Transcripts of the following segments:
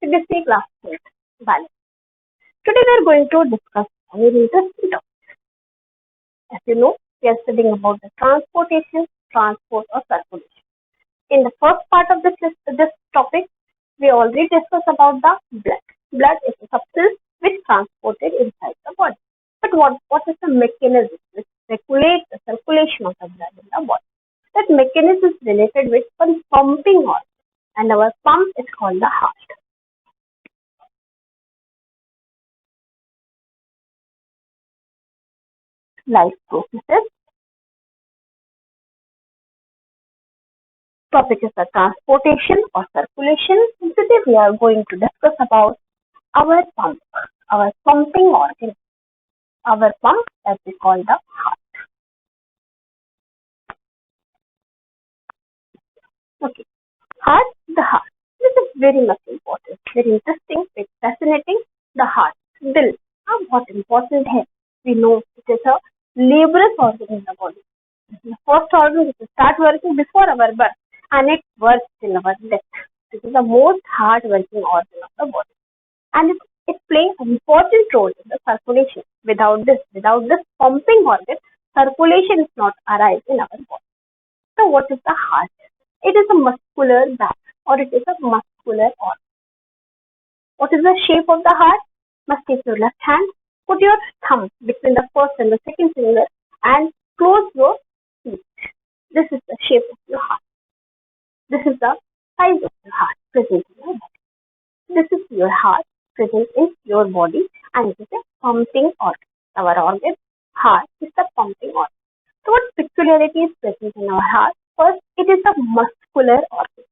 CBSE class 8 balance. Today we are going to discuss a very interesting topic. As you know, we are studying about the transportation, transport or circulation. In the first part of this topic, we already discussed about the blood. Blood is a substance which is transported inside the body. But what is the mechanism which regulates the circulation of the blood in the body? That mechanism is related with one pumping organ, and our pump is called the heart. Life processes. Topic is the transportation or circulation. Today we are going to discuss about our pump, our pumping organ, our pump that we call the heart. Okay, heart, the heart. This is very much important, very interesting, very fascinating. The heart, dill. What important here? We know it is a laborious organ in the body. This is the first organ which will start working before our birth, and it works till our death. This is the most hard working organ of the body, and it plays an important role in the circulation. Without this pumping organ, circulation is not arise in our body. So what is the heart? It is a muscular bag, or it is a muscular organ. What is the shape of the heart? Must take your left hand, put your thumb between the first and the second finger, and close your teeth. This is the shape of your heart. This is the size of your heart present in your body. This is your heart present in your body, and it is a pumping organ. Our organ, heart, is the pumping organ. So what peculiarity is present in our heart? First, it is a muscular organ.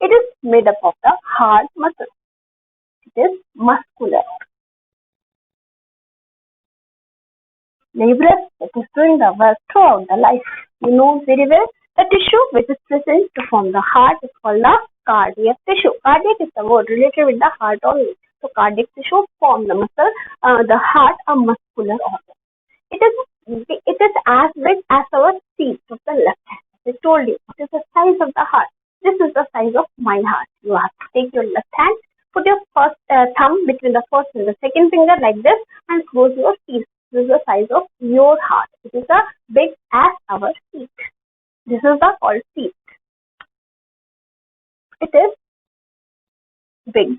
It is made up of the heart muscle. It is muscular organ. Laborious, it is doing the work throughout the life. You know very well the tissue which is present to form the heart is called the cardiac tissue. Cardiac is the word related with the heart only. So cardiac tissue form the muscle, the heart, a muscular organ. It is as big as our feet of the left hand. I told you, it is the size of the heart. This is the size of my heart. You have to take your left hand, put your first thumb between the first and the second finger like this, and close your teeth. This is the size of your heart. It is as big as our feet. This is the called feet. It is big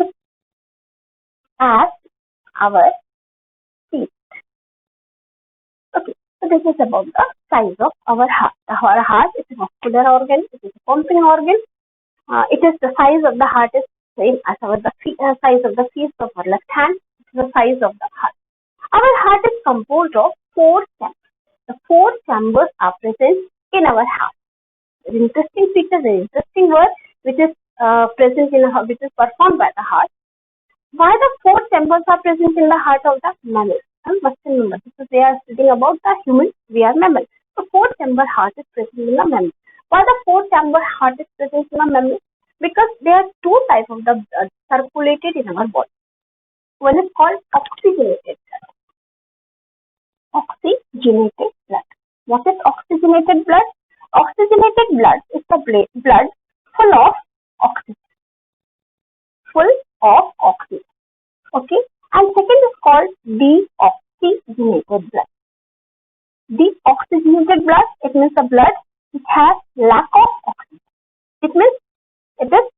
as our feet. Okay, so this is about the size of our heart. Our heart is a muscular organ. It is a pumping organ. It is the size of the heart is same as the size of the feet of our left hand. It is the size of the heart. Our heart is composed of 4 chambers. The 4 chambers are present in our heart. An interesting feature, an interesting word which is present in which is performed by the heart. Why the 4 chambers are present in the heart of the mammal? Must remember, because they are studying about the human, we are mammal. So 4 chamber heart is present in the mammal. Why the 4 chamber heart is present in the mammal? Because there are 2 types of the blood circulated in our body. One is called oxygenated blood. Oxygenated blood. What is oxygenated blood? Oxygenated blood is the blood full of oxygen. Full of oxygen. Okay. And second is called deoxygenated blood. Deoxygenated blood, it means the blood which has lack of oxygen. It means it is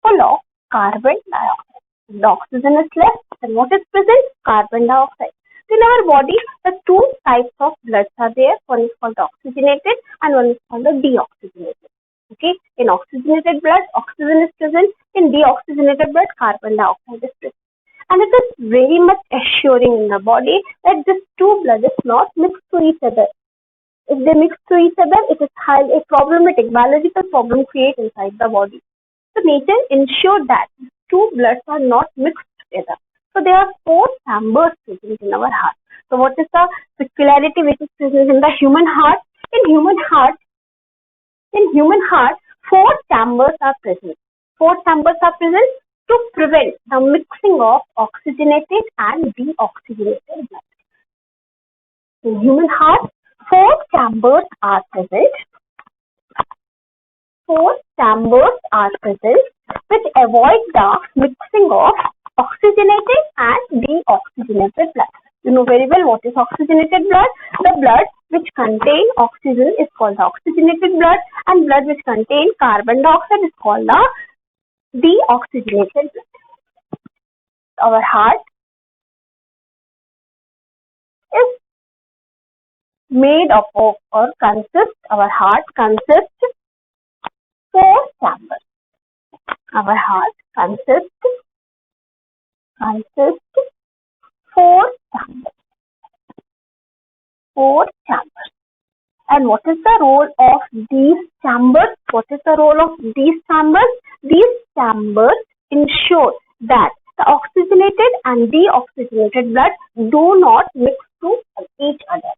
full of carbon dioxide. If the oxygen is less, then what is present? Carbon dioxide. In our body, the 2 types of bloods are there. One is called the oxygenated and one is called the deoxygenated. Okay, in oxygenated blood, oxygen is present. In deoxygenated blood, carbon dioxide is present. And it is very much assuring in the body that these 2 blood is not mixed to each other. If they mix to each other, it is highly problematic, biological problem create inside the body. So nature ensured that 2 bloods are not mixed together. So there are 4 chambers present in our heart. So what is the peculiarity which is present in the human heart? In human heart, 4 chambers are present. 4 chambers are present to prevent the mixing of oxygenated and deoxygenated blood. In human heart, 4 chambers are present. 4 chambers are present which avoid the mixing of oxygenated and deoxygenated blood. You know very well what is oxygenated blood. The blood which contain oxygen is called the oxygenated blood, and blood which contain carbon dioxide is called the deoxygenated blood. Our heart is made up of or consists, our heart consists 4 chambers. Our heart consists 4 chambers. 4 chambers. And what is the role of these chambers? What is the role of these chambers? These chambers ensure that the oxygenated and deoxygenated blood do not mix to each other.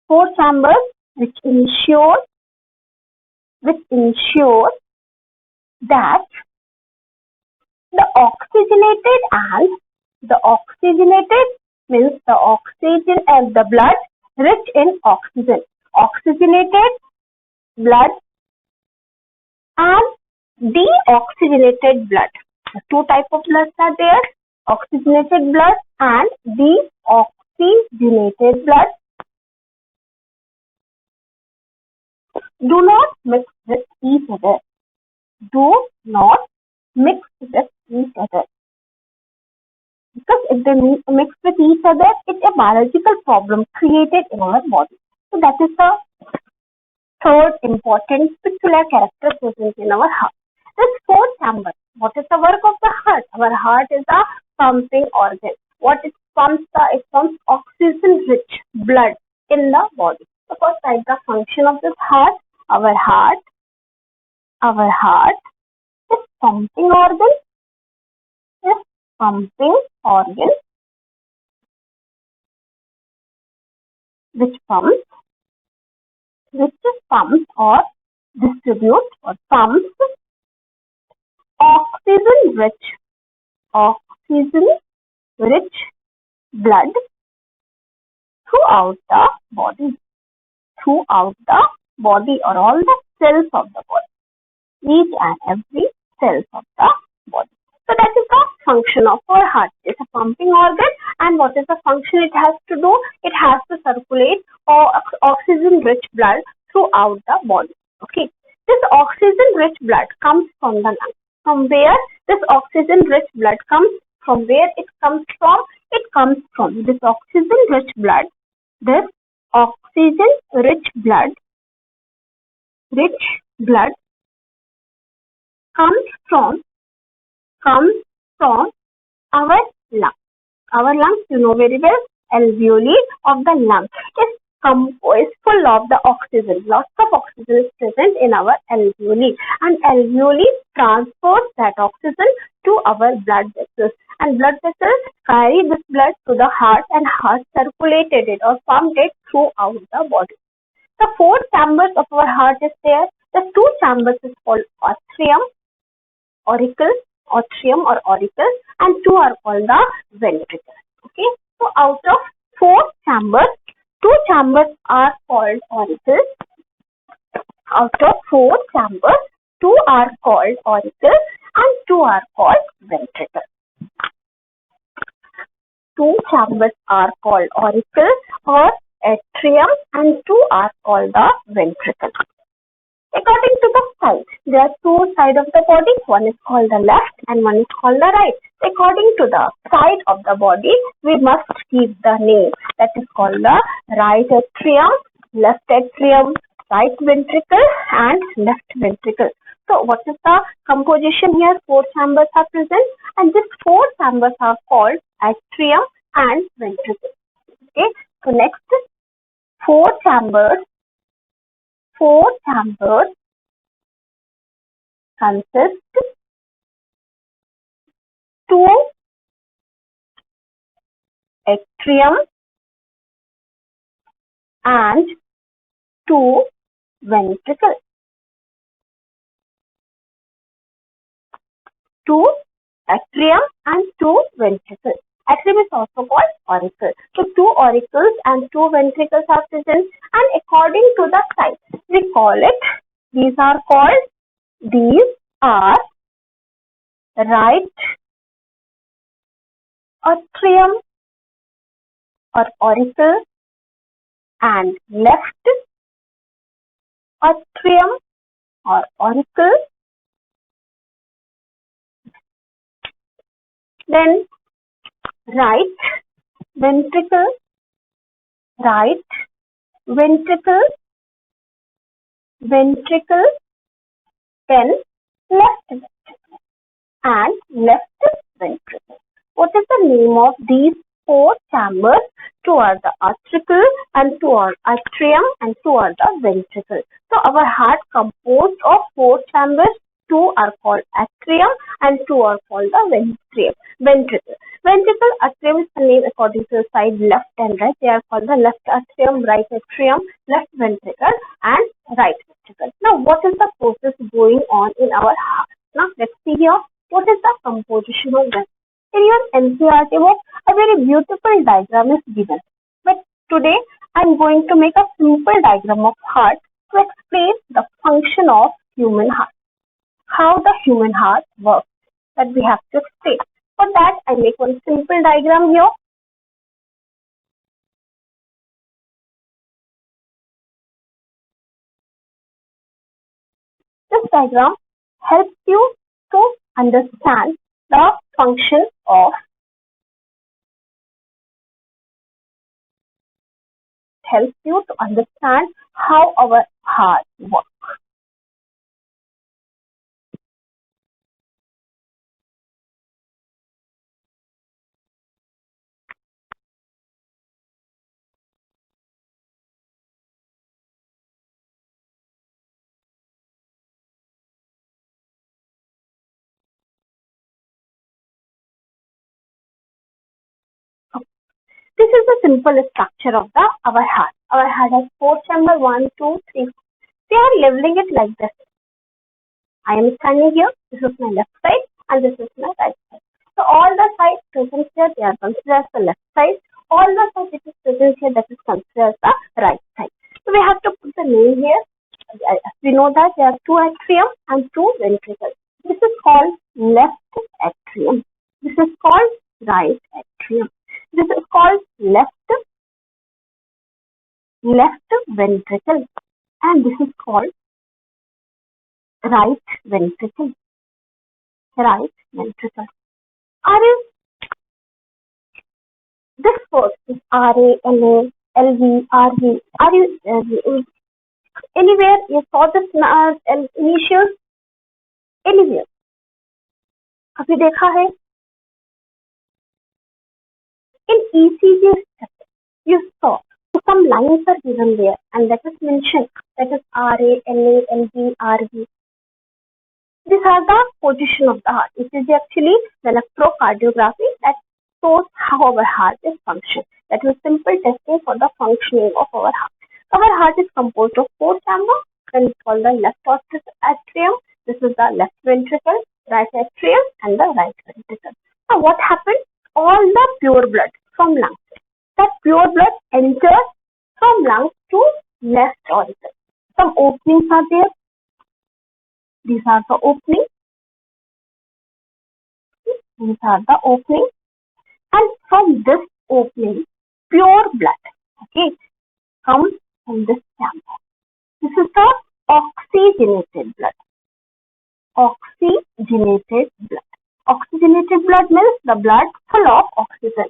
4 chambers which ensure that the oxygenated means the oxygen and the blood rich in oxygen. Oxygenated blood and deoxygenated blood. The 2 types of bloods are there: oxygenated blood and deoxygenated blood. Do not mix with each other. Do not mix with each other. Because if they mix with each other, it's a biological problem created in our body. So that is the third important peculiar character present in our heart. This 4 chambers. What is the work of the heart? Our heart is a pumping organ. What it pumps? It pumps oxygen-rich blood in the body. So first, like the function of this heart. Our heart is pumping organ. Which pumps or distributes or pumps oxygen-rich blood throughout the body or all the cells of the body, each and every cells of the body. So that is the function of our heart. It's a pumping organ, and what is the function it has to do? It has to circulate oxygen-rich blood throughout the body. Okay. This oxygen-rich blood comes from the lungs. From where this oxygen-rich blood comes? From where it comes from? It comes from this oxygen-rich blood. This oxygen-rich blood comes from our lungs. Our lungs, you know very well, alveoli of the lung is full of the oxygen. Lots of oxygen is present in our alveoli, and alveoli transports that oxygen to our blood vessels, and blood vessels carry this blood to the heart, and heart circulated it or pumped it throughout the body. The 4 chambers of our heart is there. The 2 chambers is called atrium or auricle, and 2 are called the ventricle. Okay, so out of 4 chambers, 2 chambers are called auricles. Out of 4 chambers, 2 are called auricles and 2 are called ventricles. 2 chambers are called auricle or atrium and 2 are called the ventricle. According to the side, there are 2 sides of the body. One is called the left and one is called the right. According to the side of the body, we must keep the name. That is called the right atrium, left atrium, right ventricle and left ventricle. So what is the composition here? 4 chambers are present, and these 4 chambers are called atrium and ventricle. Okay. So next, 4 chambers consist 2 atrium and 2 ventricle. 2 atrium and 2 ventricles. Atrium is also called auricle. So 2 auricles and 2 ventricles are present, and according to the size, we call it, these are right atrium or auricle, and left atrium or auricle. Then right ventricle, right ventricle, ventricle, then left ventricle and left ventricle. What is the name of these four chambers? Two are the auricle and two are atrium and two are the ventricle. So our heart composed of four chambers. Two are called atrium and two are called the ventricle. Ventricle, atrium is the name according to the side left and right. They are called the left atrium, right atrium, left ventricle and right ventricle. Now what is the process going on in our heart? Now let's see here. What is the composition of them? In your NCERT book, a very beautiful diagram is given. But today I am going to make a simple diagram of heart to explain the function of human heart. How the human heart works, that we have to explain. For that, I make one simple diagram here. This diagram helps you to understand the function of how our heart works. This is the simple structure of our heart. Our heart has four chambers, 1, 2, 3. They are leveling it like this. I am standing here. This is my left side and this is my right side. So all the sides present here, they are considered as the left side. All the sides which is present here, that is considered as the right side. So we have to put the name here. We know that there are two atrium and two ventricles. This is called left atrium. This is called right atrium. This is called left ventricle and this is called right ventricle. Right ventricle. This first is RA, LA, LV, RV. Are you anywhere you saw this initials? Anywhere? अभी देखा है? In ECG you saw some lines are given there and that is mentioned, that is RA, LA, LV, RV. These are the position of the heart. It is actually the electrocardiography that shows how our heart is functioning. That is simple testing for the functioning of our heart. Our heart is composed of four chambers, then it's called the left atrium. This is the left ventricle, right atrium and the right ventricle. Now what happens? All the pure blood from lungs. That pure blood enters from lungs to left auricle. Some openings are there. These are the openings. These are the openings. And from this opening, pure blood, comes from this chamber. This is the oxygenated blood. Oxygenated blood. Oxygenated blood means the blood full of oxygen.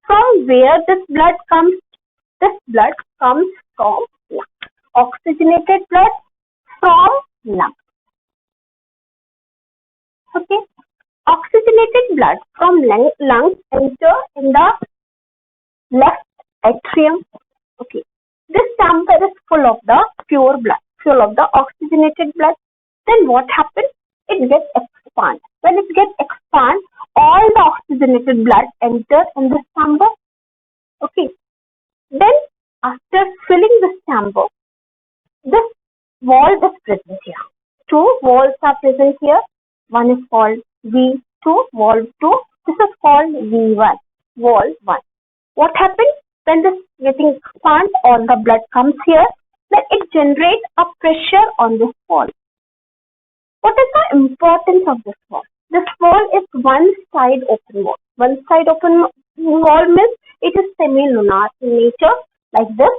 From where this blood comes? This blood comes from lungs. Oxygenated blood from lungs. Oxygenated blood from lungs enter in the left atrium. This chamber is full of the pure blood, full of the oxygenated blood. Then what happens? It gets expanded. When it gets expanded, all the oxygenated blood enter in this chamber. Then after filling this chamber, this wall is present here. Two walls are present here. One is called V2, wall 2. This is called V1, wall 1. What happens? When this getting expanded, all the blood comes here. Then it generates a pressure on this wall. What is the importance of this wall? This wall is one side open wall. One side open wall means it is semi-lunar in nature, like this.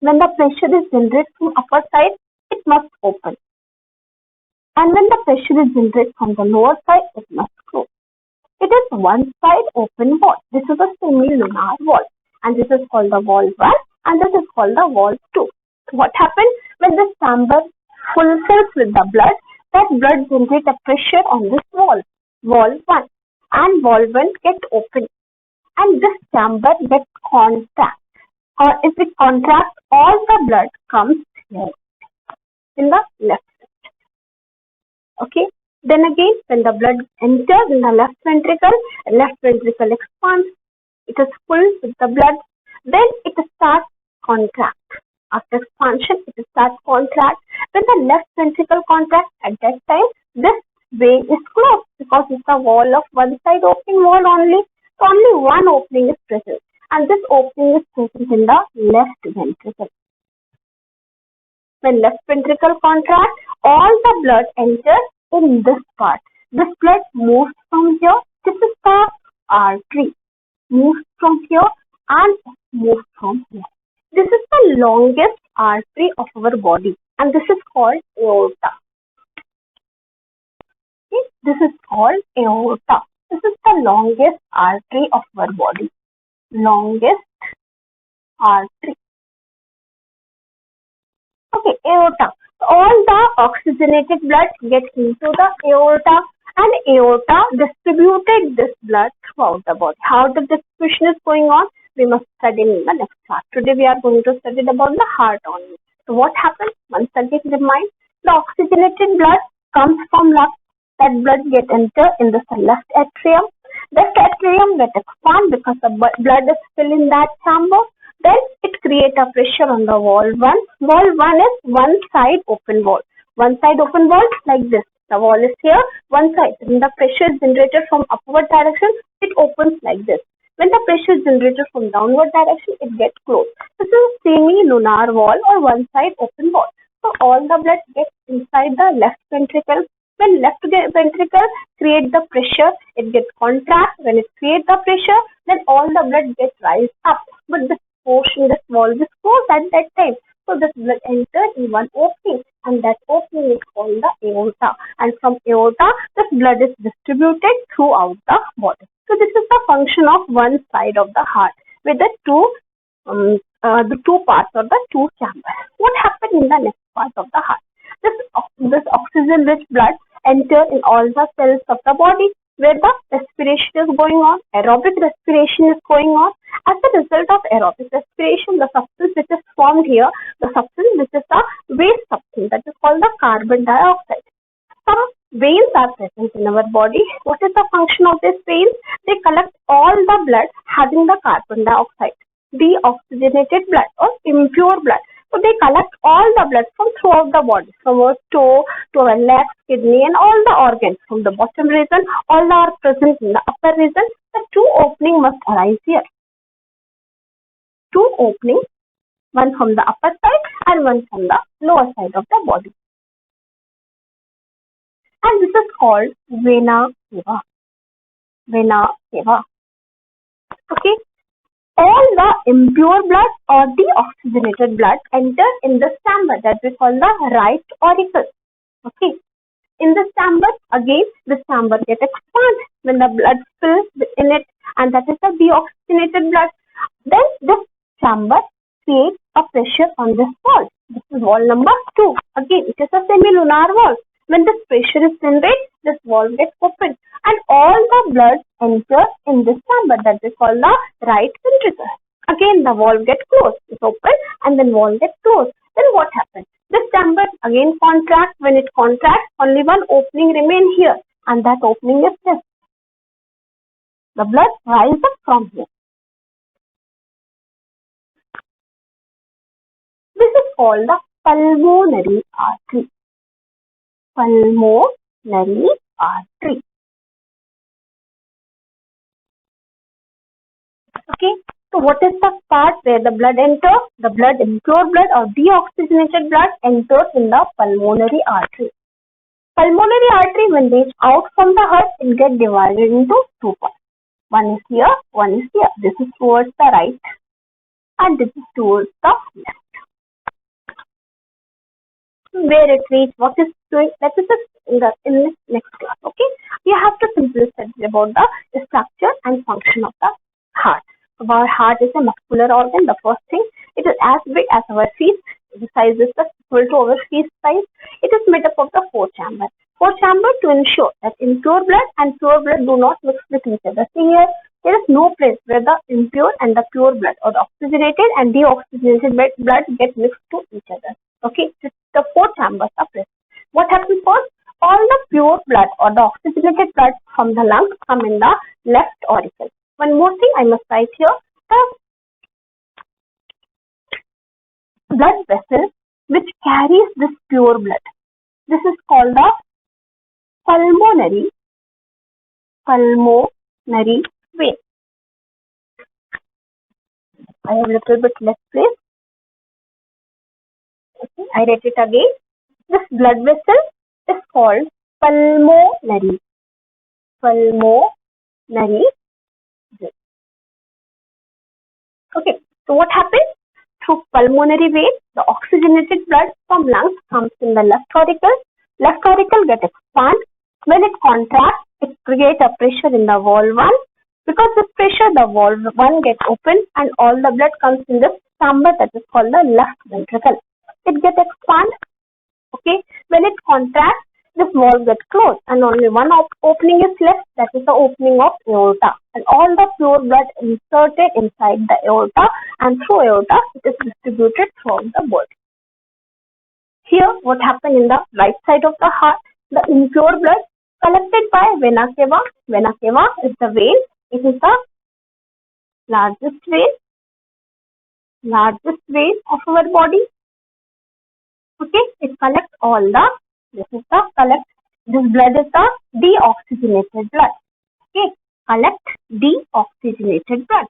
When the pressure is generated from upper side, it must open. And when the pressure is generated from the lower side, it must close. It is one side open wall. This is a semi-lunar wall. And this is called the wall 1 and this is called the wall 2. So what happens when this chamber fulfills with the blood? That blood generates a pressure on this wall 1, and wall 1 gets open. And this chamber gets contract. Or if it contracts, all the blood comes here in the left. Okay. Then again, when the blood enters in the left ventricle expands. It is full with the blood. Then it starts contract. After expansion, it starts contract. When the left ventricle contracts, at that time, this vein is closed because it's a wall of one side opening wall only. So only one opening is present. And this opening is present in the left ventricle. When left ventricle contracts, all the blood enters in this part. This blood moves from here. This is the artery. Moves from here and moves from here. This is the longest artery of our body and this is called aorta. Okay? This is called aorta. This is the longest artery of our body. Longest artery. Okay, aorta. All the oxygenated blood gets into the aorta. And aorta distributed this blood throughout the body. How the distribution is going on, we must study in the next class. Today we are going to study about the heart only. So what happens? Once again remind, the oxygenated blood comes from lung. That blood gets enter in the left atrium. Left atrium gets expand because the blood is still in that chamber. Then it creates a pressure on the wall 1. Wall 1 is one side open wall. One side open wall like this. The wall is here, one side. When the pressure is generated from upward direction, it opens like this. When the pressure is generated from downward direction, it gets closed. This is a semi-lunar wall or one side open wall. So all the blood gets inside the left ventricle. When left ventricle creates the pressure, it gets contract. When it creates the pressure, then all the blood gets rise up. But this portion, this wall is closed at that time. So this blood enters in one opening and that opening is called the aorta. And from aorta, this blood is distributed throughout the body. So this is the function of one side of the heart with the two parts or the two chambers. What happens in the next part of the heart? This oxygen-rich blood enters in all the cells of the body where the respiration is going on, aerobic respiration is going on. As a result of aerobic respiration, the substance which is formed here, the substance which is the waste substance, that is called the carbon dioxide. Some veins are present in our body. What is the function of these veins? They collect all the blood having the carbon dioxide, deoxygenated blood or impure blood. So they collect all the blood from throughout the body, from our toe to our legs, kidney and all the organs. From the bottom region, all are present in the upper region. The two openings must arise here. Two openings, one from the upper side and one from the lower side of the body. And this is called vena cava. Vena cava. Okay. All the impure blood or deoxygenated blood enter in this chamber that we call the right auricle. Okay. In this chamber, again, this chamber gets expanded when the blood fills in it, and that is the deoxygenated blood. Then this chamber creates a pressure on this wall. This is wall number 2. Again, it is a semi-lunar wall. When this pressure is generated, this wall gets opened and all the blood enters in this chamber that we call the right ventricle. Again, the wall gets closed. It's open and then wall gets closed. Then what happens? This chamber again contracts. When it contracts, only one opening remains here and that opening is this. The blood rises up from here. This is called the pulmonary artery. Pulmonary artery. Okay, so what is the part where the blood enters? The blood, impure blood or deoxygenated blood enters in the pulmonary artery. Pulmonary artery, when reach out from the heart, it gets divided into two parts. One is here, one is here. This is towards the right and this is towards the left. Where it reaches, what is doing, that is in the next class. Okay, you have to simply study about the structure and function of the heart. Our heart is a muscular organ. The first thing, it is as big as our fist. The size is equal to our fist size. It is made up of the four chambers. Four chambers to ensure that impure blood and pure blood do not mix with each other. See here, there is no place where the impure and the pure blood or the oxygenated and deoxygenated blood get mixed to each other. Okay, the four chambers are present. What happens first? All the pure blood or the oxygenated blood from the lungs come in the left auricle. One more thing I must write here, the blood vessel which carries this pure blood. This is called the pulmonary vein. I have a little bit less place. Okay, I write it again. This blood vessel is called pulmonary vein. Okay, so what happens? Through pulmonary vein, the oxygenated blood from lungs comes in the left auricle. Left auricle gets expanded. When it contracts, it creates a pressure in the valve 1. Because of pressure, the valve 1 gets open and all the blood comes in this chamber that is called the left ventricle. It gets expanded. Okay, when it contracts, this valve gets closed and only one opening is left, that is the opening of aorta. And all the pure blood inserted inside the aorta, and through aorta, it is distributed throughout the body. Here, what happens in the right side of the heart, the impure blood collected by vena cava. Vena cava is the vein. It is the largest vein of our body. Okay, it collects all the, this blood is the deoxygenated blood. Okay, collect deoxygenated blood.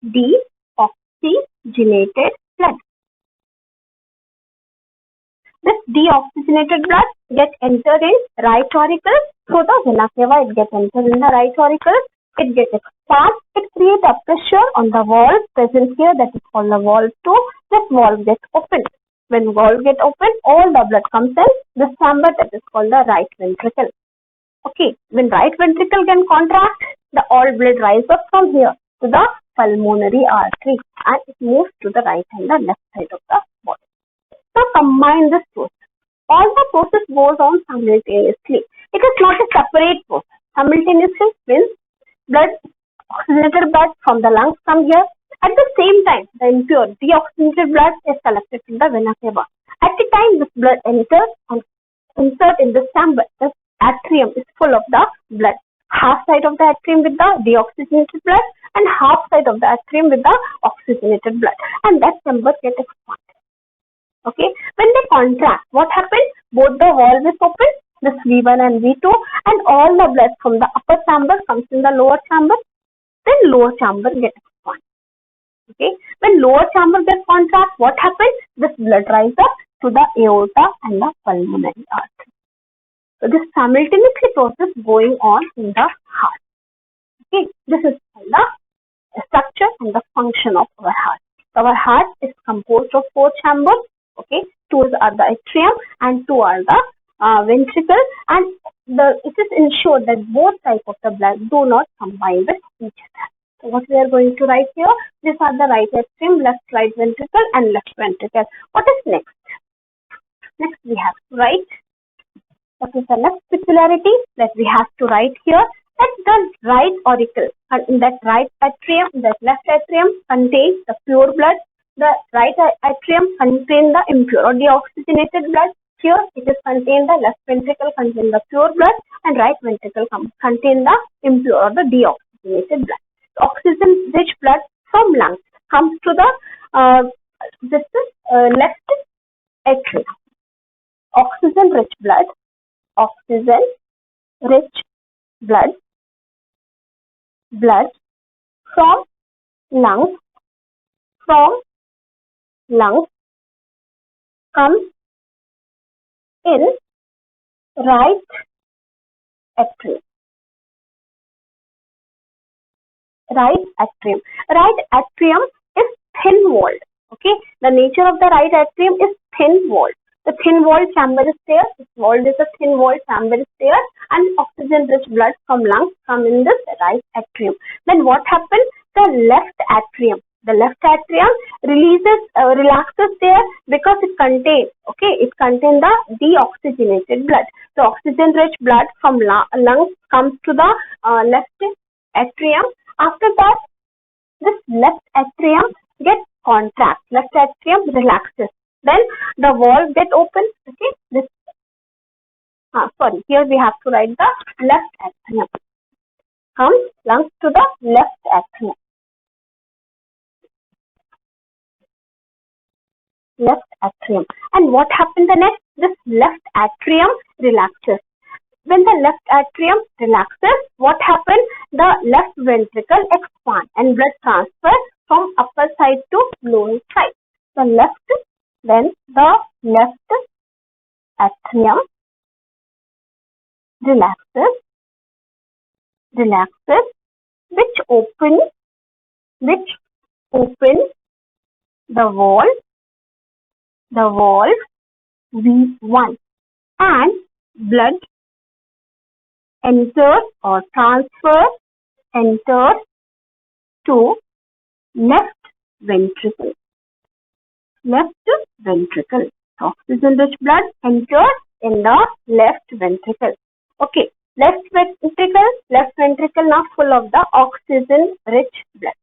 Deoxygenated blood. This deoxygenated blood gets entered in right auricle through the vena cava. It gets entered in the right auricle. It gets expanded. It creates a pressure on the valve present here, that is called the valve 2. This valve gets opened. When valve gets open, all the blood comes in this chamber that is called the right ventricle. Okay, when right ventricle can contract, the all blood rises up from here to the pulmonary artery and it moves to the right and the left side of the body. So combine this process. All the process goes on simultaneously. It is not a separate process. Simultaneously means oxygenated blood from the lungs come here. At the same time, the impure deoxygenated blood is collected in the vena cava. At the time this blood enters and insert in this chamber, the atrium is full of the blood. Half side of the atrium with the deoxygenated blood and half side of the atrium with the oxygenated blood. And that chamber gets expanded. Okay, when they contract, what happens? Both the valve is open, this V1 and V2, and all the blood from the upper chamber comes in the lower chamber. Then lower chamber gets expanded. Okay, when lower chamber gets contract, what happens? This blood rises up to the aorta and the pulmonary artery. So this simultaneously process going on in the heart. Okay, this is the structure and the function of our heart. So our heart is composed of four chambers. Okay, two are the atrium and two are the ventricle, and it is ensured that both types of the blood do not combine with each other. So what we are going to write here, these are the right atrium, left right ventricle and left ventricle. What is next? Next we have to write, what is the next peculiarity that we have to write here, that the right auricle and in that right atrium, that left atrium contains the pure blood, the right atrium contains the impure or deoxygenated blood. Here it is contained, the left ventricle contains the pure blood and right ventricle contains the impure or the deoxygenated blood. Oxygen rich blood from lungs comes to the left atrium. Oxygen rich blood from lungs comes in right atrium. right atrium. Right atrium is thin walled. Okay, the nature of the right atrium is thin walled. The thin walled chamber is there. This walled is a thin walled chamber is there, and oxygen rich blood from lungs come in this right atrium. Then what happens? The left atrium. The left atrium relaxes there because it contains the deoxygenated blood. The oxygen rich blood from lungs comes to the left atrium. After that, this left atrium gets contract. Left atrium relaxes. Then the valve get open. Okay, here we have to write the left atrium. Comes lungs to the left atrium. Left atrium. And what happened the next? This left atrium relaxes. When the left atrium relaxes, what happens? The left ventricle expands and blood transfer from upper side to lower side. Then the left atrium relaxes, which opens the valve V1, and blood enters to left ventricle. Oxygen rich blood enters in the left ventricle. Okay, left ventricle now full of the oxygen rich blood.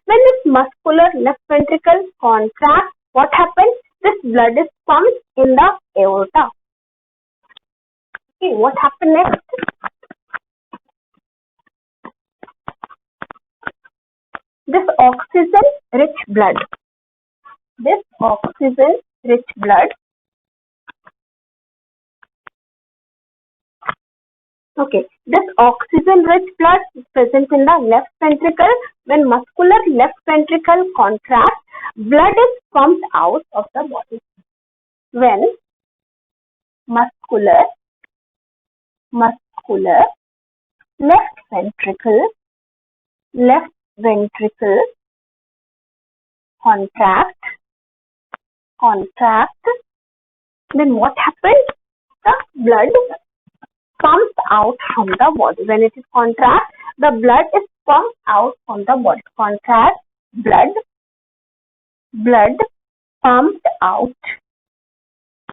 When this muscular left ventricle contracts, what happens? This blood is pumped in the aorta. Okay, what happened next? This oxygen rich blood. Okay, this oxygen rich blood is present in the left ventricle. When muscular left ventricle contracts, blood is pumped out of the body. When muscular left ventricle contract, then what happens? The blood pumps out from the body. When it is contract, the blood is pumped out from the body. Contract, blood pumped out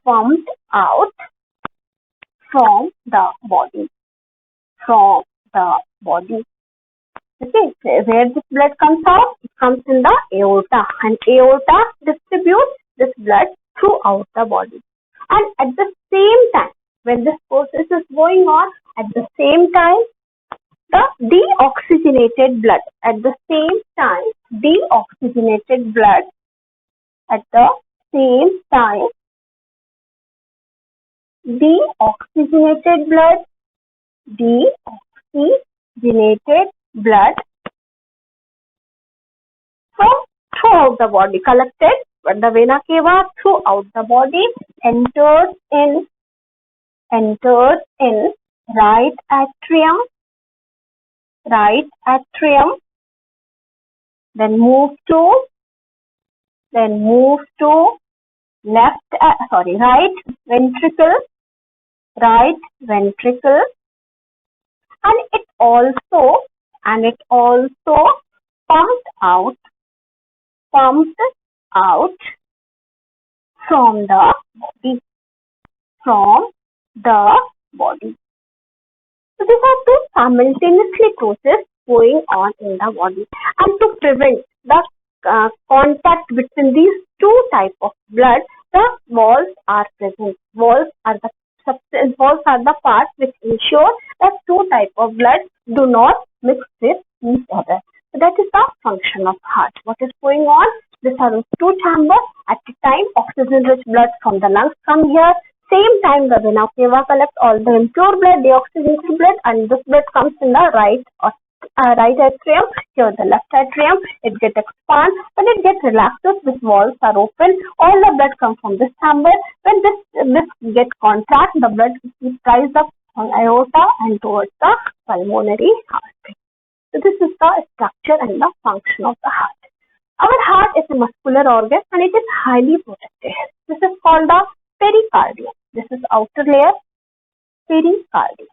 from the body. Okay, where this blood comes out? It comes in the aorta, and aorta distributes this blood throughout the body. And at the same time, when this process is going on, at the same time, the deoxygenated blood, from throughout the body, collected but the vena cava throughout the body, enters in right atrium, then moves to right ventricle, and it also pumped out from the body. So these are two simultaneously processes going on in the body, and to prevent the contact between these two types of blood, the valves are present. Valves are the parts which ensure that two types of blood do not mix with each other. So that is the function of heart. What is going on? These are two chambers. At the time, oxygen-rich blood from the lungs come here. Same time, the vena cava collects all the impure blood, deoxygenated blood, and this blood comes in the right atrium. Here, the left atrium, it gets expanded. When it gets relaxed, these valves are open. All the blood comes from this chamber. When this gets contract, the blood is rise up on aorta and towards the pulmonary artery. So this is the structure and the function of the heart. Our heart is a muscular organ and it is highly protected. This is called the pericardium. This is outer layer, pericardium.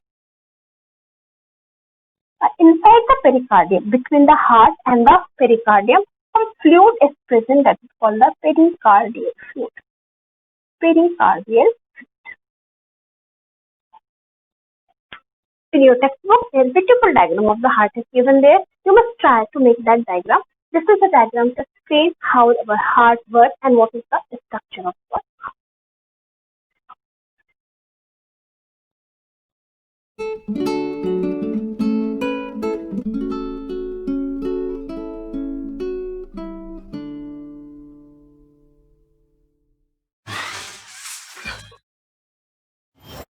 Inside the pericardium, between the heart and the pericardium, some fluid is present that is called the pericardial fluid. Pericardial. In your textbook, a beautiful diagram of the heart is given there. You must try to make that diagram. This is a diagram to explain how our heart works and what is the structure of our heart.